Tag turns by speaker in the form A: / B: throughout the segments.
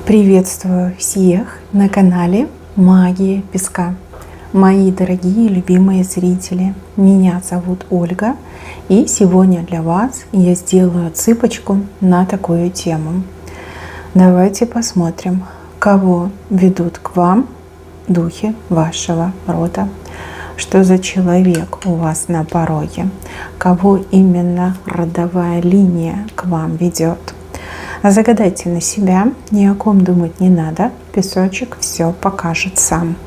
A: Приветствую всех на канале Магия Песка. Мои дорогие любимые зрители, меня зовут Ольга, и сегодня для вас я сделаю отсыпочку на такую тему. Давайте посмотрим, кого ведут к вам духи вашего рода, что за человек у вас на пороге, кого именно родовая линия к вам ведет. Загадайте на себя, ни о ком думать не надо, песочек все покажет сам.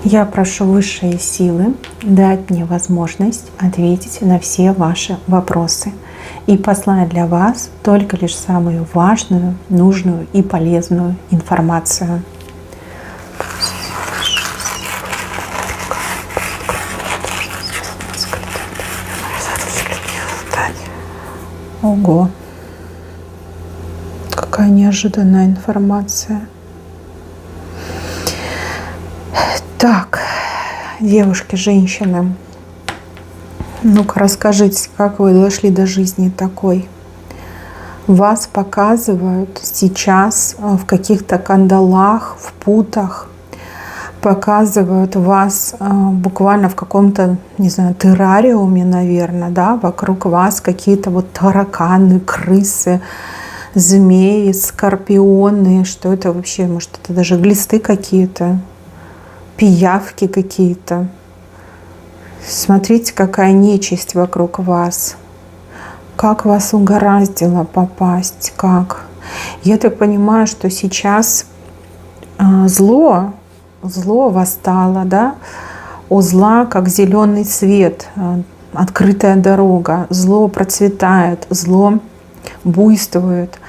A: Я прошу высшие силы дать мне возможность ответить на все ваши вопросы и послать для вас только лишь самую важную, нужную и полезную информацию. Ого! Какая неожиданная информация. Так, девушки, женщины, ну-ка расскажите, как вы дошли до жизни такой. Вас показывают сейчас в каких-то кандалах, в путах, показывают вас буквально в каком-то, не знаю, террариуме, наверное, да, вокруг вас какие-то вот тараканы, крысы, змеи, скорпионы, что это вообще, может, это даже глисты какие-то, пиявки какие-то. Смотрите, какая нечисть вокруг вас. Как вас угораздило попасть, как? Я так понимаю, что сейчас зло восстало, да? У зла как зеленый свет, открытая дорога, зло процветает, зло буйствуют,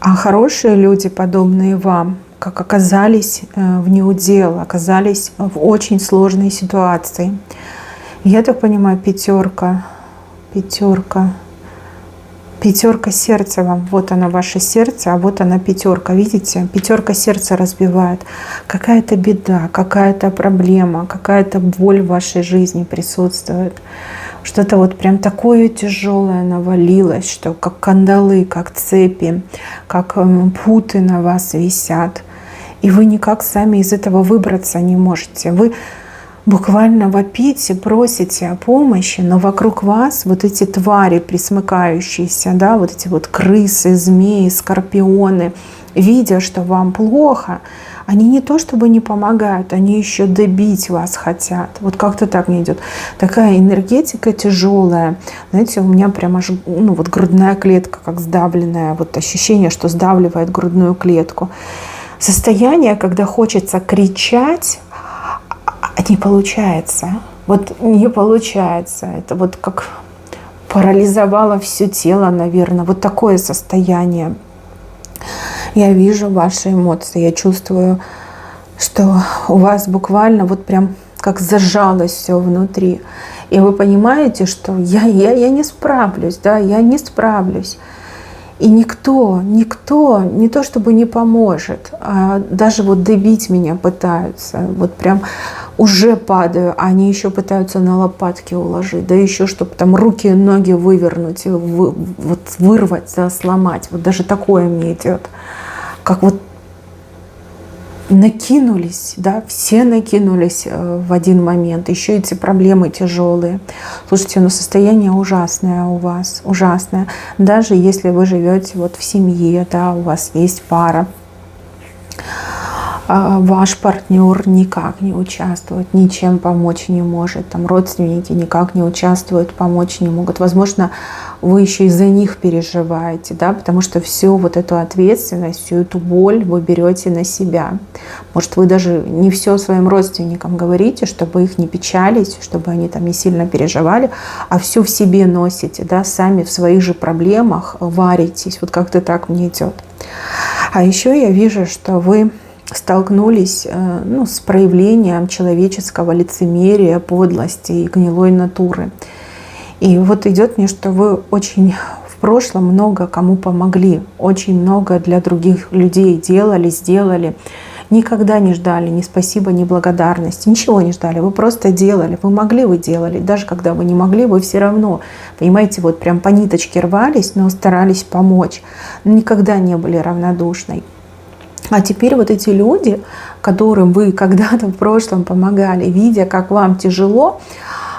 A: а хорошие люди, подобные вам, как оказались в неудел, оказались в очень сложной ситуации. Я так понимаю, пятерка сердца вам. Вот она, ваше сердце, а вот она пятерка. Видите, пятерка сердца разбивает. Какая-то беда, какая-то проблема, какая-то боль в вашей жизни присутствует. Что-то вот прям такое тяжелое навалилось, что как кандалы, как цепи, как путы на вас висят. И вы никак сами из этого выбраться не можете. Вы буквально вопите, просите о помощи, но вокруг вас вот эти твари присмыкающиеся, да, вот эти вот крысы, змеи, скорпионы, видя, что вам плохо, они не то чтобы не помогают, они еще добить вас хотят. Вот как-то так мне идет. Такая энергетика тяжелая. Знаете, у меня прям аж, вот грудная клетка как сдавленная. Вот ощущение, что сдавливает грудную клетку. Состояние, когда хочется кричать, не получается. Вот не получается. Это вот как парализовало все тело, наверное. Вот такое состояние. Я вижу ваши эмоции, я чувствую, что у вас буквально вот прям как зажалось все внутри. И вы понимаете, что я не справлюсь, да, я не справлюсь. И никто не то чтобы не поможет, а даже вот добить меня пытаются. Вот прям уже падаю, а они еще пытаются на лопатки уложить, да еще чтобы там руки и ноги вывернуть, вот вырвать, да, сломать. Вот даже такое мне идет. Как вот накинулись, да, все накинулись в один момент. Еще эти проблемы тяжелые. Слушайте, ну состояние ужасное у вас, ужасное. Даже если вы живете вот в семье, да, у вас есть пара, ваш партнер никак не участвует, ничем помочь не может, там родственники никак не участвуют, помочь не могут. Возможно, вы еще из-за них переживаете, да, потому что всю вот эту ответственность, всю эту боль вы берете на себя. Может, вы даже не все своим родственникам говорите, чтобы их не печалить, чтобы они там не сильно переживали, а всю в себе носите, да, сами в своих же проблемах варитесь. Вот как-то так мне идет. А еще я вижу, что вы столкнулись с проявлением человеческого лицемерия, подлости и гнилой натуры. И вот идет мне, что вы очень в прошлом много кому помогли, очень много для других людей сделали. Никогда не ждали ни спасибо, ни благодарности, ничего не ждали. Вы просто делали. Вы могли, вы делали. Даже когда вы не могли, вы все равно, понимаете, вот прям по ниточке рвались, но старались помочь. Никогда не были равнодушной. А теперь вот эти люди, которым вы когда-то в прошлом помогали, видя, как вам тяжело,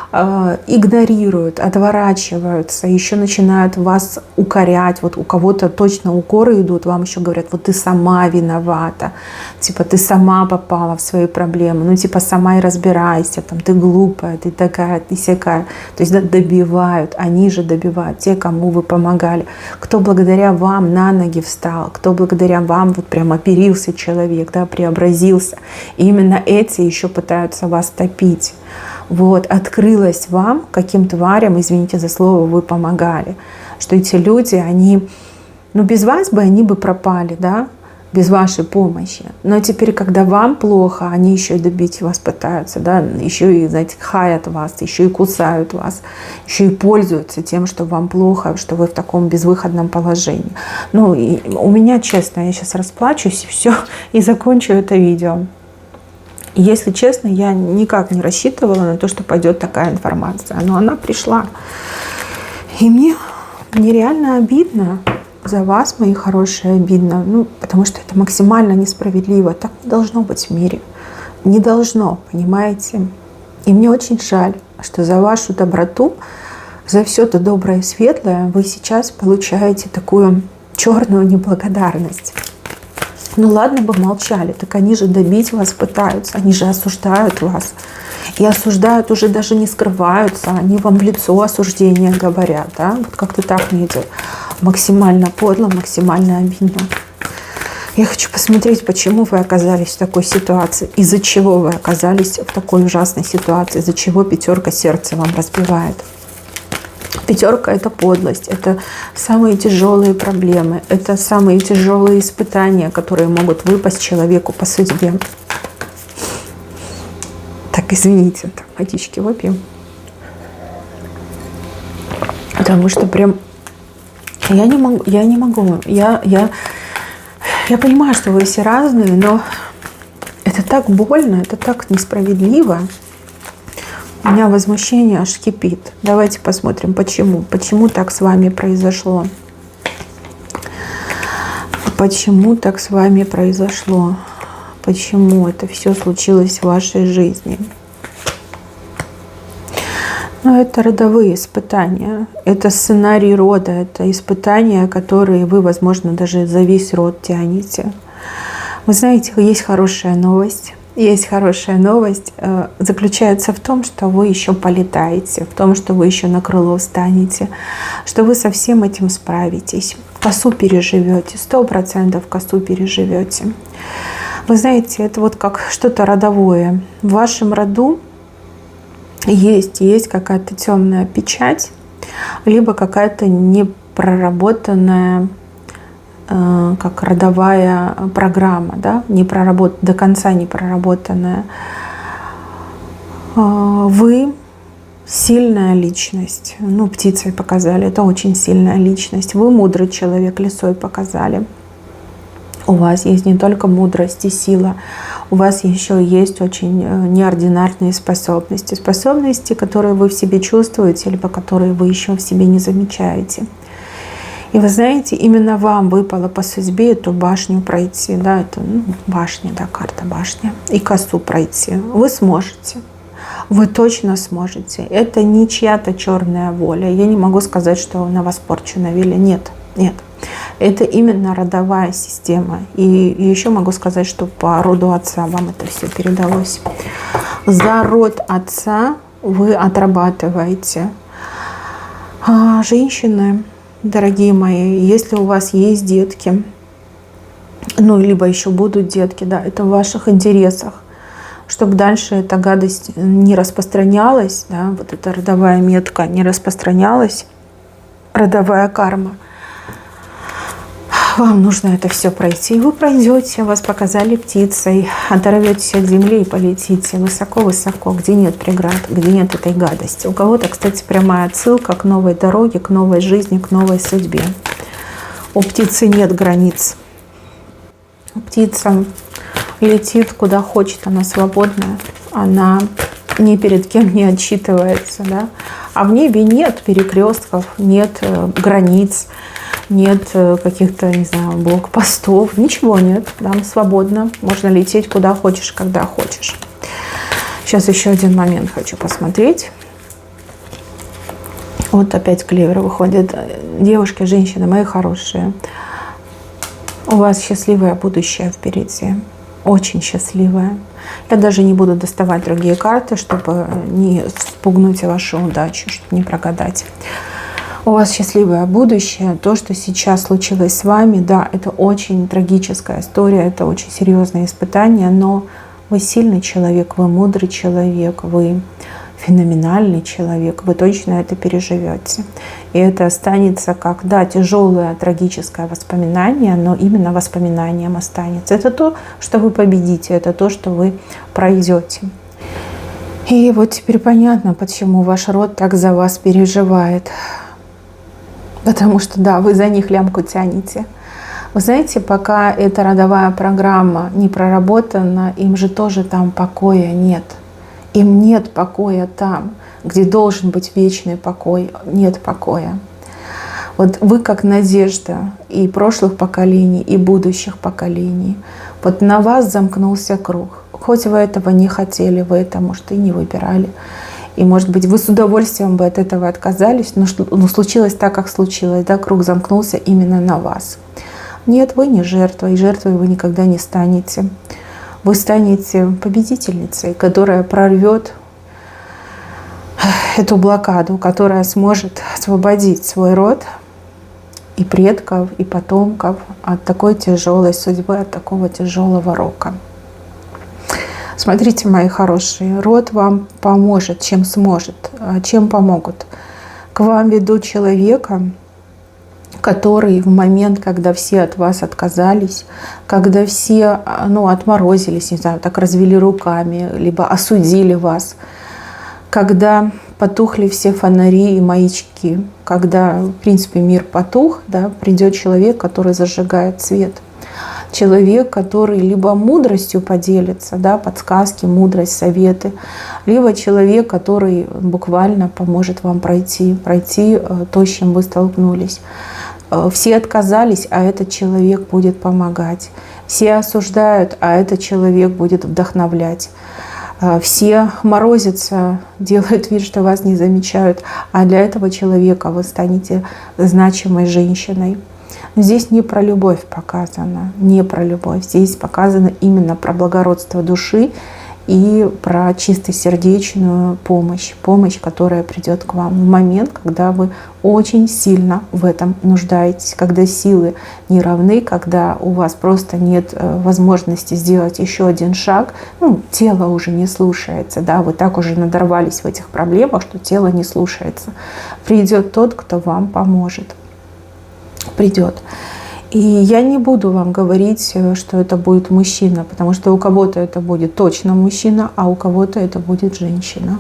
A: игнорируют, отворачиваются, еще начинают вас укорять. Вот у кого-то точно укоры идут, вам еще говорят, вот ты сама виновата, типа ты сама попала в свои проблемы, ну типа сама и разбирайся, там, ты глупая, ты такая, ты сякая. То есть добивают, они же добивают, те, кому вы помогали. Кто благодаря вам на ноги встал, кто благодаря вам вот прям оперился человек, да, преобразился. И именно эти еще пытаются вас топить. Вот, открылось вам, каким тварям, извините за слово, вы помогали. Что эти люди, они, ну без вас бы они бы пропали, да, без вашей помощи. Но теперь, когда вам плохо, они еще и добить вас пытаются, да, еще и, знаете, хаят вас, еще и кусают вас, еще и пользуются тем, что вам плохо, что вы в таком безвыходном положении. Ну, и у меня, честно, я сейчас расплачусь и все, и закончу это видео. Если честно, я никак не рассчитывала на то, что пойдет такая информация. Но она пришла. И мне реально обидно за вас, мои хорошие, обидно. Ну, потому что это максимально несправедливо. Так не должно быть в мире. Не должно, понимаете? И мне очень жаль, что за вашу доброту, за все это доброе и светлое вы сейчас получаете такую черную неблагодарность. Ну ладно бы молчали, так они же добить вас пытаются, они же осуждают вас. И осуждают, уже даже не скрываются, они вам в лицо осуждения говорят. Да? Вот как-то так мне идет. Максимально подло, максимально обидно. Я хочу посмотреть, почему вы оказались в такой ситуации, из-за чего вы оказались в такой ужасной ситуации, из-за чего пятерка сердца вам разбивает. Пятерка – это подлость, это самые тяжелые проблемы, это самые тяжелые испытания, которые могут выпасть человеку по судьбе. Так, извините, так, водички выпьем. Потому что прям я не могу. Я понимаю, что вы все разные, но это так больно, это так несправедливо. У меня возмущение аж кипит. Давайте посмотрим, почему. Почему так с вами произошло? Почему так с вами произошло? Почему это все случилось в вашей жизни? Ну, это родовые испытания. Это сценарий рода. Это испытания, которые вы, возможно, даже за весь род тянете. Вы знаете, есть хорошая новость. Есть хорошая новость, заключается в том, что вы еще полетаете, в том, что вы еще на крыло встанете, что вы со всем этим справитесь, косу переживете, 100% косу переживете. Вы знаете, это вот как что-то родовое. В вашем роду есть какая-то темная печать, либо какая-то непроработанная, как родовая программа, да, до конца не проработанная. Вы сильная личность. Ну, птицей показали, это очень сильная личность. Вы мудрый человек, лисой показали. У вас есть не только мудрость и сила, у вас еще есть очень неординарные способности. Способности, которые вы в себе чувствуете, либо которые вы еще в себе не замечаете. И вы знаете, именно вам выпало по судьбе эту башню пройти. Да, это башня, да, карта башня. И косу пройти. Вы сможете. Вы точно сможете. Это не чья-то черная воля. Я не могу сказать, что на вас порчу навели. Нет, нет. Это именно родовая система. И еще могу сказать, что по роду отца вам это все передалось. За род отца вы отрабатываете. Женщины, дорогие мои, если у вас есть детки, ну, либо еще будут детки, да, это в ваших интересах, чтобы дальше эта гадость не распространялась, да, вот эта родовая метка не распространялась, родовая карма. Вам нужно это все пройти, и вы пройдете, вас показали птицей, оторветесь от земли и полетите высоко-высоко, где нет преград, где нет этой гадости. У кого-то, кстати, прямая отсылка к новой дороге, к новой жизни, к новой судьбе. У птицы нет границ. Птица летит куда хочет, она свободная, она ни перед кем не отчитывается, да? А в небе нет перекрестков, нет границ. нет каких-то, не знаю, блокпостов, ничего нет. Там свободно, можно лететь куда хочешь, когда хочешь. Сейчас еще один момент хочу посмотреть. Вот опять клевер выходит. Девушки, женщины, мои хорошие, у вас счастливое будущее впереди. Очень счастливое. Я даже не буду доставать другие карты, чтобы не спугнуть вашу удачу, чтобы не прогадать. У вас счастливое будущее. То, что сейчас случилось с вами, да, это очень трагическая история, это очень серьезное испытание, но вы сильный человек, вы мудрый человек, вы феноменальный человек, вы точно это переживете. И это останется как, да, тяжелое, трагическое воспоминание, но именно воспоминанием останется. Это то, что вы победите, это то, что вы пройдете. И вот теперь понятно, почему ваш род так за вас переживает. Потому что, да, вы за них лямку тянете. Вы знаете, пока эта родовая программа не проработана, им же тоже там покоя нет. Им нет покоя там, где должен быть вечный покой. Нет покоя. Вот вы как надежда и прошлых поколений, и будущих поколений. Вот на вас замкнулся круг. Хоть вы этого не хотели, вы это, может, и не выбирали. И, может быть, вы с удовольствием бы от этого отказались, но случилось так, как случилось. Да, круг замкнулся именно на вас. Нет, вы не жертва, и жертвой вы никогда не станете. Вы станете победительницей, которая прорвет эту блокаду, которая сможет освободить свой род и предков, и потомков от такой тяжелой судьбы, от такого тяжелого рока. Смотрите, мои хорошие, род вам поможет, чем сможет, чем помогут. К вам ведут человека, который в момент, когда все от вас отказались, когда все отморозились, не знаю, так развели руками, либо осудили вас, когда потухли все фонари и маячки, когда, в принципе, мир потух, да, придет человек, который зажигает свет. Человек, который либо мудростью поделится, да, подсказки, мудрость, советы, либо человек, который буквально поможет вам пройти то, с чем вы столкнулись. Все отказались, а этот человек будет помогать. Все осуждают, а этот человек будет вдохновлять. Все морозятся, делают вид, что вас не замечают, а для этого человека вы станете значимой женщиной. Здесь не про любовь показано, не про любовь. Здесь показано именно про благородство души и про чистосердечную помощь. Помощь, которая придет к вам в момент, когда вы очень сильно в этом нуждаетесь, когда силы не равны, когда у вас просто нет возможности сделать еще один шаг, тело уже не слушается, да, вы так уже надорвались в этих проблемах, что тело не слушается. Придет тот, кто вам поможет. Придет. И я не буду вам говорить, что это будет мужчина, потому что у кого-то это будет точно мужчина, а у кого-то это будет женщина.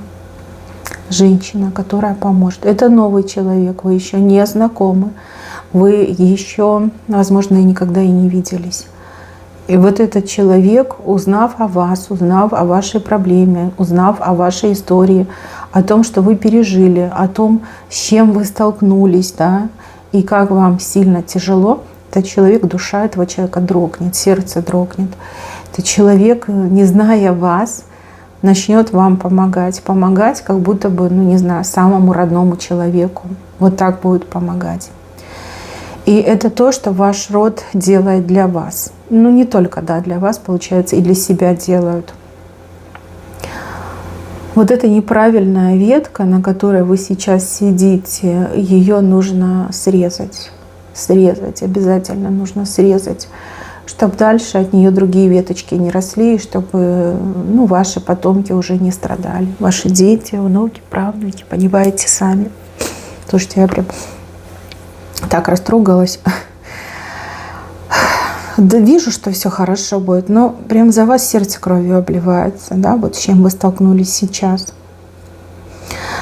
A: Женщина, которая поможет. Это новый человек, вы еще не знакомы, вы еще, возможно, и никогда и не виделись. И вот этот человек, узнав о вас, узнав о вашей проблеме, узнав о вашей истории, о том, что вы пережили, о том, с чем вы столкнулись, да, и как вам сильно тяжело, этот человек, душа этого человека дрогнет, сердце дрогнет. Этот человек, не зная вас, начнет вам помогать. Помогать, как будто бы, самому родному человеку. Вот так будет помогать. И это то, что ваш род делает для вас. Не только, для вас, получается, и для себя делают. Вот эта неправильная ветка, на которой вы сейчас сидите, ее нужно срезать. Срезать, обязательно нужно срезать, чтобы дальше от нее другие веточки не росли, и чтобы ваши потомки уже не страдали. Ваши дети, внуки, правнуки, понимаете сами. Слушайте, я прям так растрогалась. Да вижу, что все хорошо будет, но прям за вас сердце кровью обливается, да, вот с чем вы столкнулись сейчас.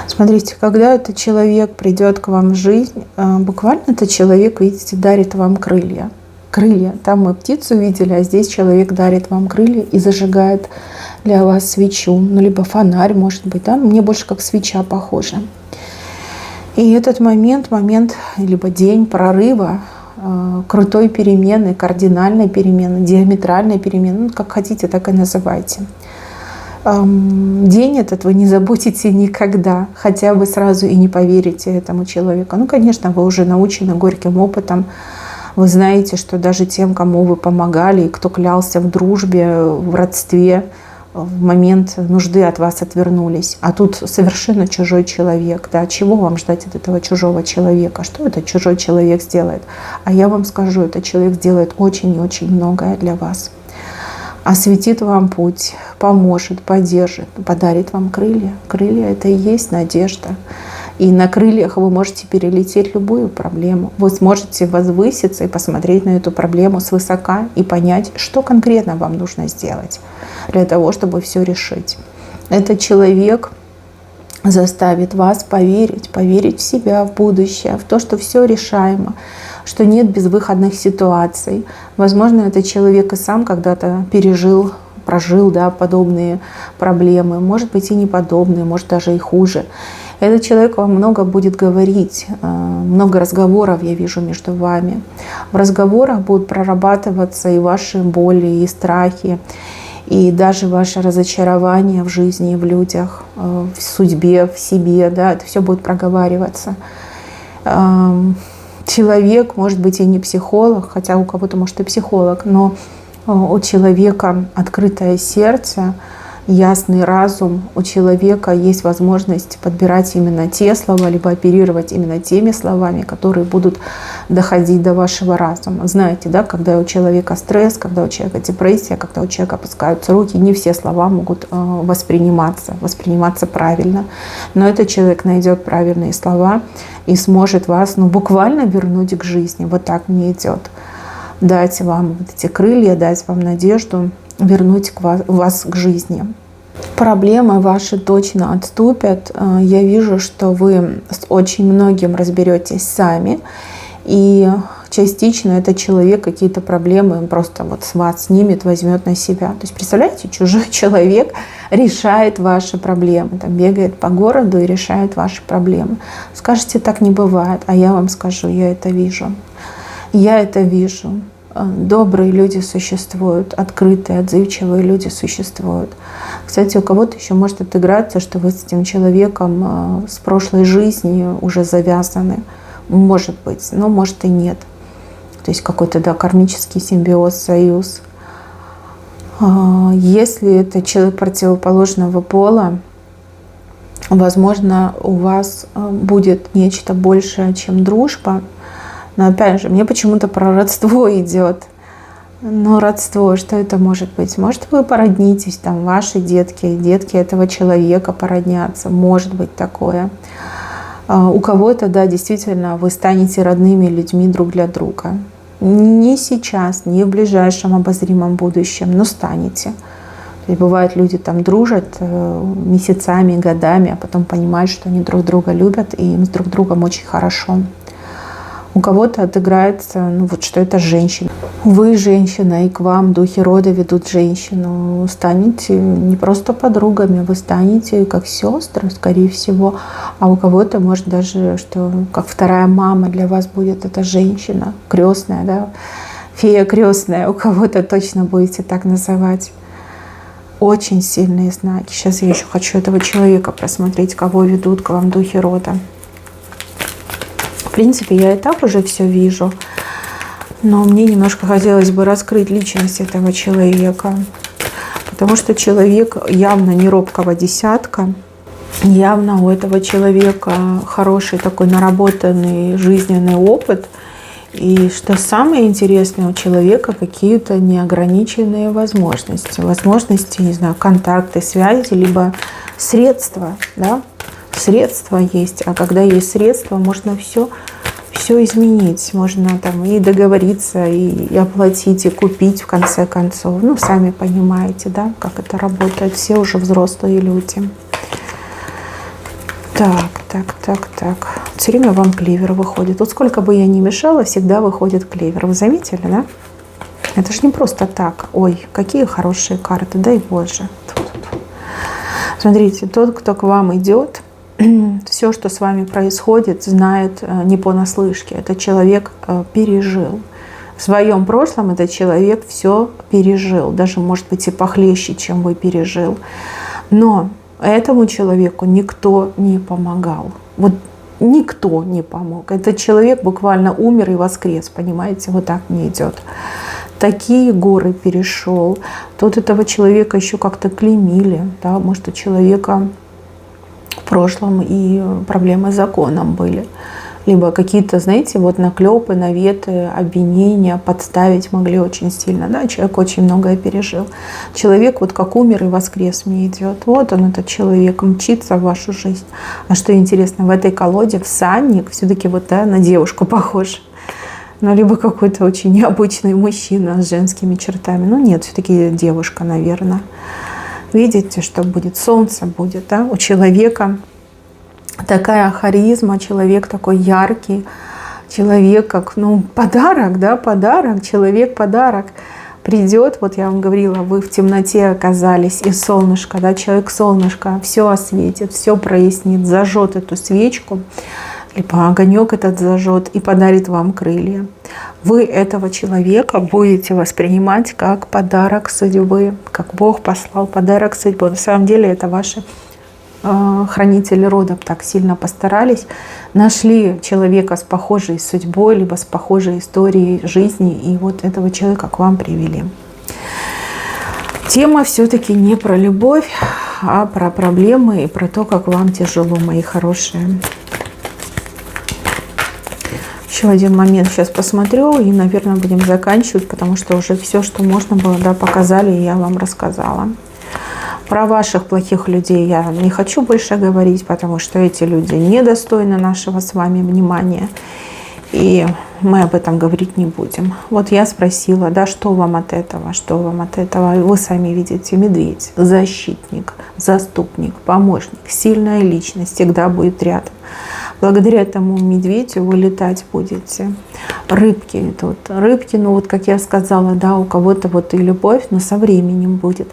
A: Смотрите, когда этот человек придет к вам в жизнь, буквально этот человек, видите, дарит вам крылья. Крылья. Там мы птицу видели, а здесь человек дарит вам крылья и зажигает для вас свечу. Либо фонарь, может быть, да, мне больше как свеча похожа. И этот момент либо день прорыва, крутой перемены, кардинальной перемены, диаметральной перемены, ну, как хотите, так и называйте. День этот вы не забудете никогда, хотя бы сразу и не поверите этому человеку. Ну, конечно, вы уже научены горьким опытом, вы знаете, что даже тем, кому вы помогали, и кто клялся в дружбе, в родстве, в момент нужды от вас отвернулись. А тут совершенно чужой человек. Да? Чего вам ждать от этого чужого человека? Что этот чужой человек сделает? А я вам скажу, этот человек сделает очень и очень многое для вас. Осветит вам путь, поможет, поддержит, подарит вам крылья. Крылья — это и есть надежда. И на крыльях вы можете перелететь любую проблему. Вы сможете возвыситься и посмотреть на эту проблему свысока и понять, что конкретно вам нужно сделать для того, чтобы все решить. Этот человек заставит вас поверить в себя, в будущее, в то, что все решаемо, что нет безвыходных ситуаций. Возможно, этот человек и сам когда-то прожил, да, подобные проблемы. Может быть, и не подобные, может, даже и хуже. Этот человек вам много будет говорить, много разговоров я вижу между вами. В разговорах будут прорабатываться и ваши боли, и страхи, и даже ваше разочарование в жизни, в людях, в судьбе, в себе. Да, это все будет проговариваться. Человек, может быть, и не психолог, хотя у кого-то, может, и психолог, но у человека открытое сердце, ясный разум, у человека есть возможность подбирать именно те слова, либо оперировать именно теми словами, которые будут доходить до вашего разума. Знаете, да, когда у человека стресс, когда у человека депрессия, когда у человека опускаются руки, не все слова могут восприниматься правильно. Но этот человек найдет правильные слова и сможет вас буквально вернуть к жизни. Вот так мне идет. Дать вам вот эти крылья, дать вам надежду, вернуть вас к жизни. Проблемы ваши точно отступят. Я вижу, что вы с очень многим разберетесь сами. И частично этот человек какие-то проблемы просто вот с вас снимет, возьмет на себя. То есть, представляете, чужой человек решает ваши проблемы. Там бегает по городу и решает ваши проблемы. Скажете, так не бывает. А я вам скажу, я это вижу. Я это вижу. Добрые люди существуют, открытые, отзывчивые люди существуют. Кстати, у кого-то еще может отыграться, что вы с этим человеком с прошлой жизни уже завязаны. Может быть, но может и нет. То есть какой-то, да, кармический симбиоз, союз. Если это человек противоположного пола, возможно, у вас будет нечто большее, чем дружба. Но опять же, мне почему-то про родство идет. Но родство, что это может быть? Может, вы породнитесь, там, ваши детки, детки этого человека породнятся. Может быть такое. У кого-то, да, действительно, вы станете родными людьми друг для друга. Не сейчас, не в ближайшем обозримом будущем, но станете. То есть бывает, люди там дружат месяцами, годами, а потом понимают, что они друг друга любят, и им с друг другом очень хорошо. У кого-то отыграется, вот что это женщина. Вы женщина, и к вам духи рода ведут женщину. Станете не просто подругами, вы станете как сестры, скорее всего. А у кого-то, может, даже, что как вторая мама для вас будет эта женщина, крестная, да, фея крестная. У кого-то точно будете так называть. Очень сильные знаки. Сейчас я еще хочу этого человека просмотреть, кого ведут к вам духи рода. В принципе, я и так уже все вижу, но мне немножко хотелось бы раскрыть личность этого человека, потому что человек явно не робкого десятка, явно у этого человека хороший такой наработанный жизненный опыт, и что самое интересное, у человека какие-то неограниченные возможности, не знаю, контакты, связи, либо средства, да? Средства есть, а когда есть средства, можно все изменить, можно там и договориться, и оплатить, и купить в конце концов. Ну, сами понимаете, да, как это работает. Все уже взрослые люди. Так. Все время вам клевер выходит. Вот сколько бы я ни мешала, всегда выходит клевер. Вы заметили, да? Это же не просто так. Ой, какие хорошие карты, дай Боже. Смотрите, тот, кто к вам идет, все, что с вами происходит, знает не понаслышке. Этот человек пережил. В своем прошлом этот человек все пережил. Даже, может быть, и похлеще, чем вы пережил. Но этому человеку никто не помогал. Вот никто не помог. Этот человек буквально умер и воскрес, понимаете? Вот так не идет. Такие горы перешел. Тут этого человека еще как-то клеймили. Да? Может, у человека в прошлом и проблемы с законом были. Либо какие-то, знаете, вот наклепы, наветы, обвинения подставить могли очень сильно. Да? Человек очень многое пережил. Человек вот как умер и воскрес мне идет. Вот он, этот человек, мчится в вашу жизнь. А что интересно, в этой колоде всадник все-таки вот на девушку похож. Ну, либо какой-то очень необычный мужчина с женскими чертами. Ну, нет, все-таки девушка, наверное. Видите, что будет? Солнце будет, да, у человека. Такая харизма, человек такой яркий, человек как, подарок, да, подарок, человек-подарок. Придет, вот я вам говорила, вы в темноте оказались, и солнышко, да, человек-солнышко все осветит, все прояснит, зажжет эту свечку, либо огонек этот зажжет и подарит вам крылья. Вы этого человека будете воспринимать как подарок судьбы, как Бог послал подарок судьбы. На самом деле это ваши хранители рода так сильно постарались, нашли человека с похожей судьбой, либо с похожей историей жизни, и вот этого человека к вам привели. Тема все-таки не про любовь, а про проблемы и про то, как вам тяжело, мои хорошие. Еще один момент сейчас посмотрю и, наверное, будем заканчивать, потому что уже все, что можно было, да, показали, и я вам рассказала. Про ваших плохих людей я не хочу больше говорить, потому что эти люди недостойны нашего с вами внимания. И мы об этом говорить не будем. Вот я спросила, да, что вам от этого, что вам от этого. И вы сами видите, медведь, защитник, заступник, помощник, сильная личность всегда будет рядом. Благодаря этому медведю вы летать будете. Рыбки тут. Рыбки, вот как я сказала, да, у кого-то вот и любовь, но со временем будет.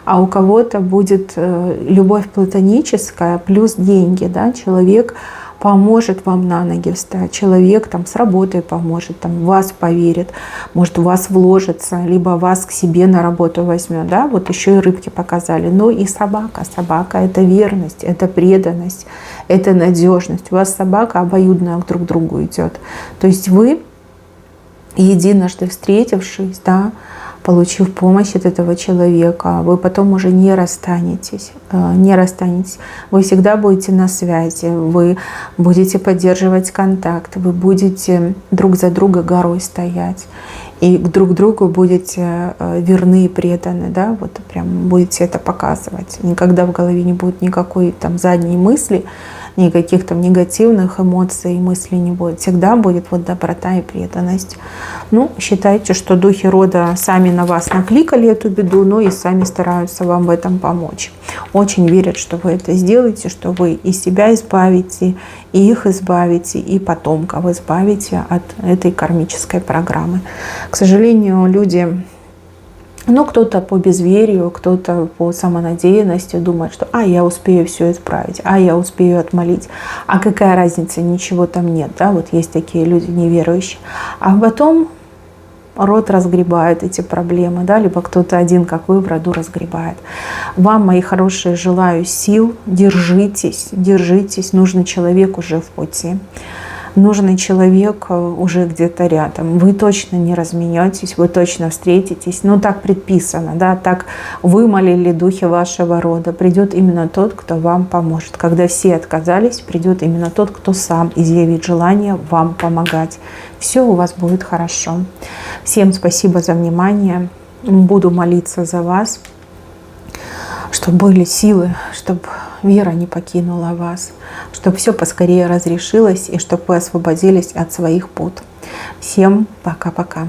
A: А у кого-то будет любовь платоническая плюс деньги, да, человек поможет вам на ноги встать, человек там с работой поможет, там в вас поверит, может в вас вложится, либо вас к себе на работу возьмет, да, вот еще и рыбки показали. Ну и собака, собака это верность, это преданность, это надежность. У вас собака обоюдная друг к другу идет. То есть вы, единожды встретившись, да, получив помощь от этого человека, вы потом уже не расстанетесь, Вы всегда будете на связи, вы будете поддерживать контакт, вы будете друг за друга горой стоять. И друг другу будете верны и преданы, да, вот прям будете это показывать. Никогда в голове не будет никакой там задней мысли, никаких там негативных эмоций и мыслей не будет. Всегда будет вот доброта и преданность. Ну, считайте, что духи рода сами на вас накликали эту беду, но и сами стараются вам в этом помочь. Очень верят, что вы это сделаете, что вы и себя избавите, и их избавите, и потомков избавите от этой кармической программы. К сожалению, люди... кто-то по безверию, кто-то по самонадеянности думает, что я успею все исправить, я успею отмолить. А какая разница, ничего там нет. Да? Вот есть такие люди неверующие. А потом род разгребает эти проблемы, да? Либо кто-то один, как вы, в роду разгребает. Вам, мои хорошие, желаю сил, держитесь, нужный человек уже в пути. Нужный человек уже где-то рядом. Вы точно не разменетесь, вы точно встретитесь. Так предписано, да, так вымолили духи вашего рода. Придет именно тот, кто вам поможет. Когда все отказались, придет именно тот, кто сам изъявит желание вам помогать. Все у вас будет хорошо. Всем спасибо за внимание. Буду молиться за вас, чтобы были силы, чтобы вера не покинула вас, чтобы все поскорее разрешилось и чтобы вы освободились от своих пут. Всем пока-пока.